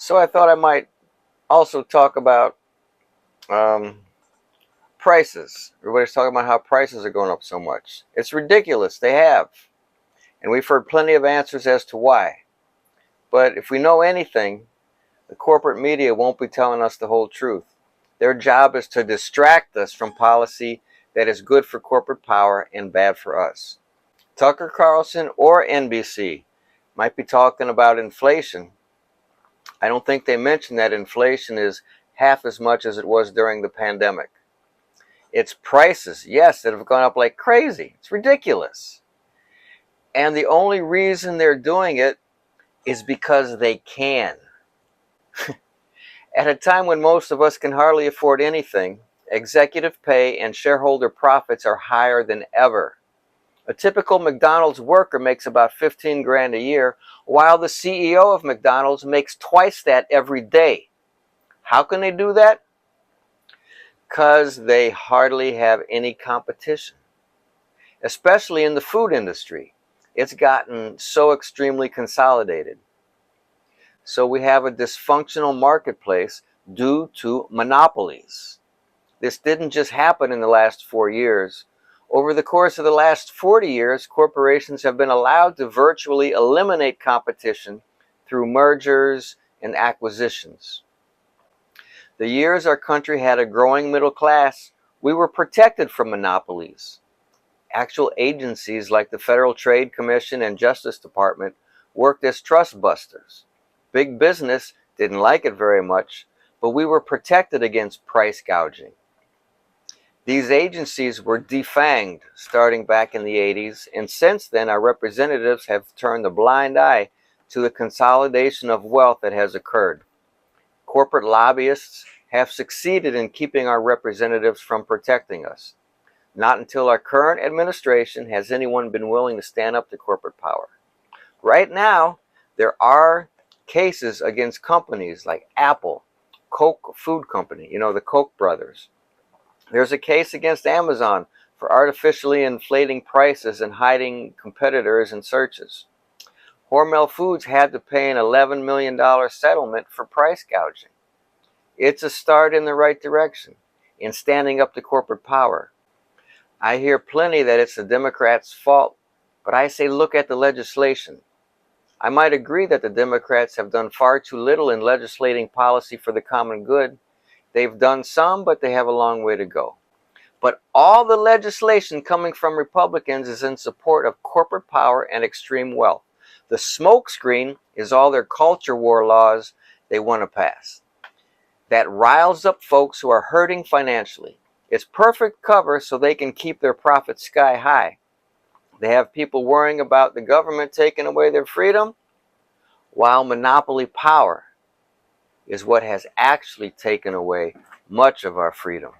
So I thought I might also talk about um, prices. Everybody's talking about how prices are going up so much. It's ridiculous. They have. And we've heard plenty of answers as to why. But if we know anything, the corporate media won't be telling us the whole truth. Their job is to distract us from policy that is good for corporate power and bad for us. Tucker Carlson or NBC might be talking about inflation. I don't think they mention that inflation is half as much as it was during the pandemic. It's prices, yes, that have gone up like crazy. It's ridiculous. And the only reason they're doing it is because they can. At a time when most of us can hardly afford anything, executive pay and shareholder profits are higher than ever. A typical McDonald's worker makes about 15 grand a year, while the CEO of McDonald's makes twice that every day. How can they do that? Because they hardly have any competition, especially in the food industry. It's gotten so extremely consolidated. So we have a dysfunctional marketplace due to monopolies. This didn't just happen in the last 4 years. Over the course of the last 40 years, corporations have been allowed to virtually eliminate competition through mergers and acquisitions. The years our country had a growing middle class, we were protected from monopolies. Actual agencies like the Federal Trade Commission and Justice Department worked as trust busters. Big business didn't like it very much, but we were protected against price gouging. These agencies were defanged starting back in the 80s, and since then our representatives have turned a blind eye to the consolidation of wealth that has occurred. Corporate lobbyists have succeeded in keeping our representatives from protecting us. Not until our current administration has anyone been willing to stand up to corporate power. Right now, there are cases against companies like Apple, Coke Food Company, the Koch brothers. There's a case against Amazon for artificially inflating prices and hiding competitors in searches. Hormel Foods had to pay an $11 million settlement for price gouging. It's a start in the right direction in standing up to corporate power. I hear plenty that it's the Democrats' fault, but I say look at the legislation. I might agree that the Democrats have done far too little in legislating policy for the common good. They've done some, but they have a long way to go. But all the legislation coming from Republicans is in support of corporate power and extreme wealth. The smokescreen is all their culture war laws they want to pass. That riles up folks who are hurting financially. It's perfect cover so they can keep their profits sky high. They have people worrying about the government taking away their freedom, while monopoly power is what has actually taken away much of our freedom.